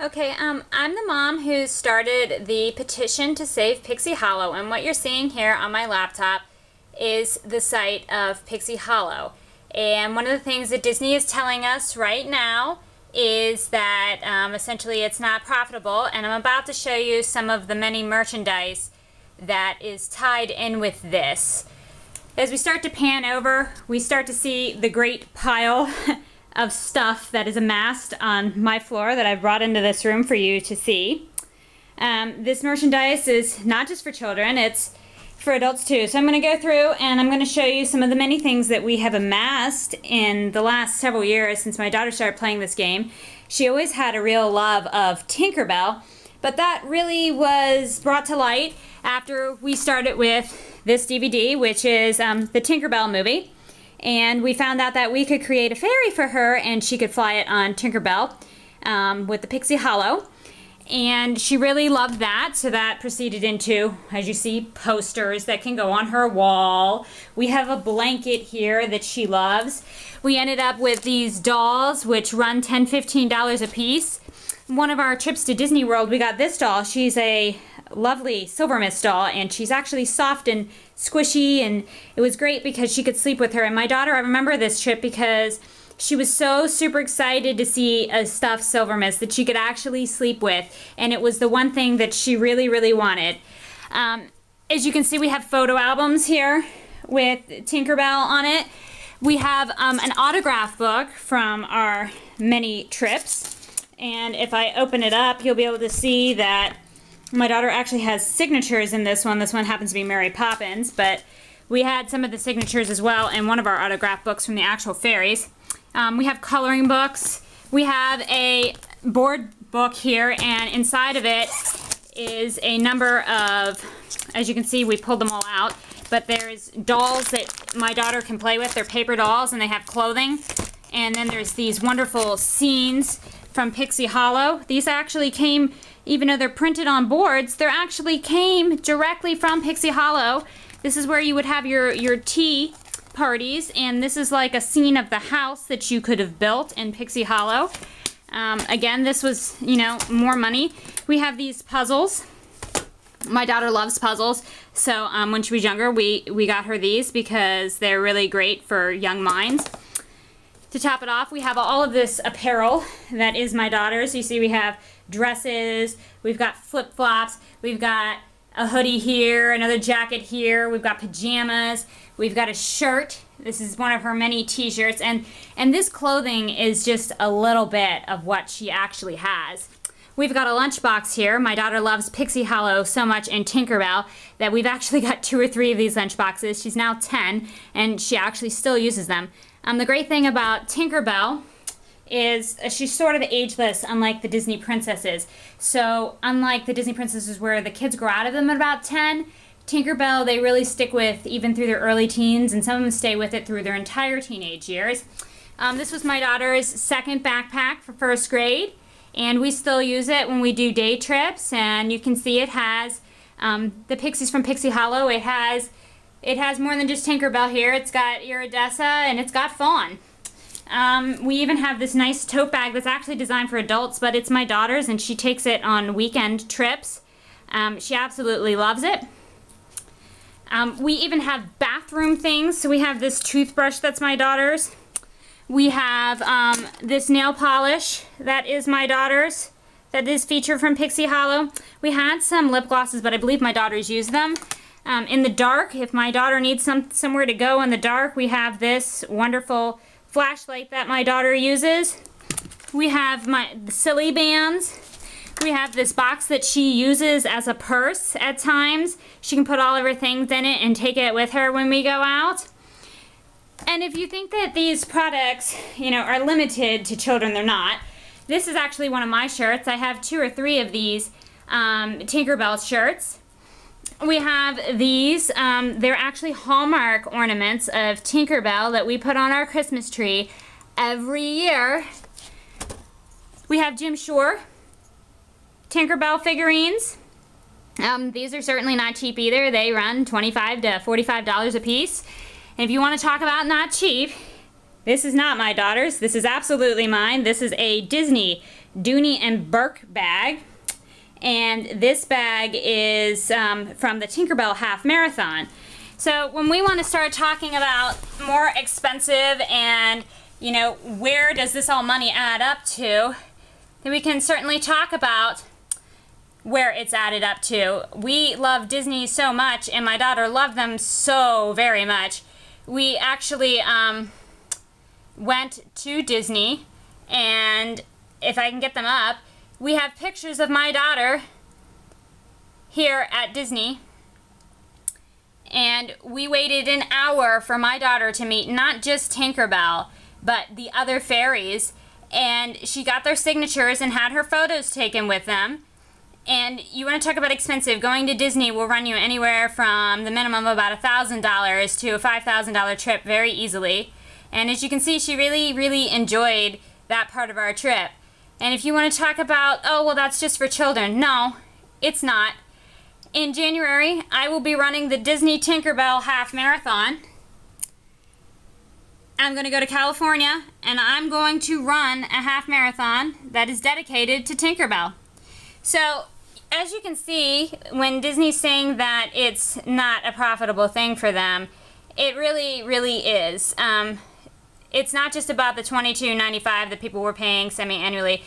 Okay, I'm the mom who started the petition to save Pixie Hollow, and what you're seeing here on my laptop is the site of Pixie Hollow. And one of the things that Disney is telling us right now is that essentially it's not profitable, and I'm about to show you some of the many merchandise that is tied in with this. As we start to pan over, we start to see the great pile of stuff that is amassed on my floor that I've brought into this room for you to see. This merchandise is not just for children, it's for adults too. So I'm going to go through and I'm going to show you some of the many things that we have amassed in the last several years since my daughter started playing this game. She always had a real love of Tinkerbell, but that really was brought to light after we started with this DVD, which is the Tinkerbell movie. And we found out that we could create a fairy for her and she could fly it on Tinkerbell with the Pixie Hollow. And she really loved that, so that proceeded into, as you see, posters that can go on her wall. We have a blanket here that she loves. We ended up with these dolls, which run $10, $15 a piece. One of our trips to Disney World, we got this doll. She's a lovely Silver Mist doll, and she's actually soft and squishy, and it was great because she could sleep with her. And my daughter, I remember this trip because she was so super excited to see a stuffed Silver Mist that she could actually sleep with, and it was the one thing that she really, really wanted. As you can see, we have photo albums here with Tinkerbell on it. We have an autograph book from our many trips, and if I open it up, you'll be able to see that my daughter actually has signatures in this one. This one happens to be Mary Poppins, but we had some of the signatures as well in one of our autograph books from the actual fairies. We have coloring books. We have a board book here, and inside of it is a number of, as you can see, we pulled them all out, but there's dolls that my daughter can play with. They're paper dolls, and they have clothing. And then there's these wonderful scenes from Pixie Hollow. These actually came, even though they're printed on boards, they actually came directly from Pixie Hollow. This is where you would have your tea parties, and this is like a scene of the house that you could have built in Pixie Hollow. Again, this was, you know, more money. We have these puzzles. My daughter loves puzzles, so when she was younger, we got her these because they're really great for young minds. To top it off, we have all of this apparel that is my daughter's. You see we have dresses, we've got flip-flops, we've got a hoodie here, another jacket here, we've got pajamas, we've got a shirt. This is one of her many t-shirts, and this clothing is just a little bit of what she actually has. We've got a lunchbox here. My daughter loves Pixie Hollow so much and Tinkerbell that we've actually got 2 or 3 of these lunchboxes. She's now 10, and she actually still uses them. The great thing about Tinkerbell is she's sort of ageless, unlike the Disney princesses. So unlike the Disney princesses where the kids grow out of them at about 10, Tinkerbell they really stick with even through their early teens, and some of them stay with it through their entire teenage years. This was my daughter's second backpack for 1st grade, and we still use it when we do day trips, and you can see it has the Pixies from Pixie Hollow. It has more than just Tinkerbell here. It's got Iridessa and it's got Fawn. We even have this nice tote bag that's actually designed for adults, but it's my daughter's and she takes it on weekend trips. She absolutely loves it. We even have bathroom things. So we have this toothbrush that's my daughter's. We have this nail polish that is my daughter's. That is featured from Pixie Hollow. We had some lip glosses, but I believe my daughters use them. In the dark, if my daughter needs somewhere to go in the dark, we have this wonderful flashlight that my daughter uses. We have the silly bands. We have this box that she uses as a purse at times. She can put all of her things in it and take it with her when we go out. And if you think that these products, you know, are limited to children, they're not. This is actually one of my shirts. I have 2 or 3 of these Tinkerbell shirts. We have these, they're actually Hallmark ornaments of Tinkerbell that we put on our Christmas tree every year. We have Jim Shore Tinkerbell figurines. These are certainly not cheap either. They run $25 to $45 a piece. And if you want to talk about not cheap, this is not my daughter's. This is absolutely mine. This is a Disney Dooney and Burke bag. And this bag is from the Tinkerbell Half Marathon. So when we want to start talking about more expensive and, you know, where does this all money add up to, then we can certainly talk about where it's added up to. We love Disney so much, and my daughter loved them so very much. We actually went to Disney, and if I can get them up, we have pictures of my daughter here at Disney, and we waited an hour for my daughter to meet not just Tinkerbell, but the other fairies, and she got their signatures and had her photos taken with them. And you want to talk about expensive, going to Disney will run you anywhere from the minimum of about $1,000 to a $5,000 trip very easily. And as you can see, she really, really enjoyed that part of our trip. And if you want to talk about, oh, well, that's just for children. No, it's not. In January, I will be running the Disney Tinkerbell Half Marathon. I'm going to go to California, and I'm going to run a half marathon that is dedicated to Tinkerbell. So, as you can see, when Disney's saying that it's not a profitable thing for them, it really, really is. It's not just about the $22.95 that people were paying semi-annually.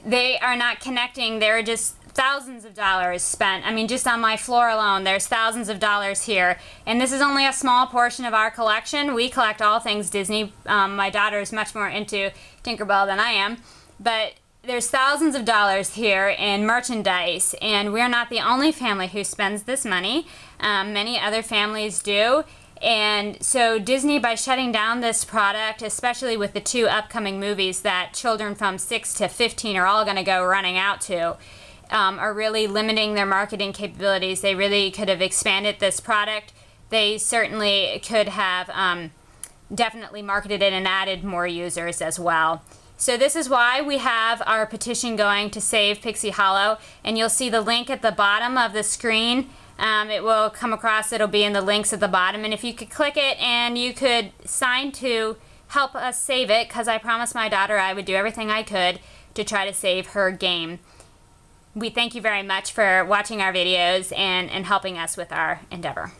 They are not connecting. There are just thousands of dollars spent. I mean, just on my floor alone, there's thousands of dollars here. And this is only a small portion of our collection. We collect all things Disney. My daughter is much more into Tinkerbell than I am. But there's thousands of dollars here in merchandise. And we're not the only family who spends this money. Many other families do. And so Disney, by shutting down this product, especially with the 2 upcoming movies that children from 6 to 15 are all going to go running out to, are really limiting their marketing capabilities. They really could have expanded this product. They certainly could have definitely marketed it and added more users as well. So this is why we have our petition going to save Pixie Hollow, and you'll see the link at the bottom of the screen. It will come across, it'll be in the links at the bottom, and if you could click it and you could sign to help us save it, because I promised my daughter I would do everything I could to try to save her game. We thank you very much for watching our videos and helping us with our endeavor.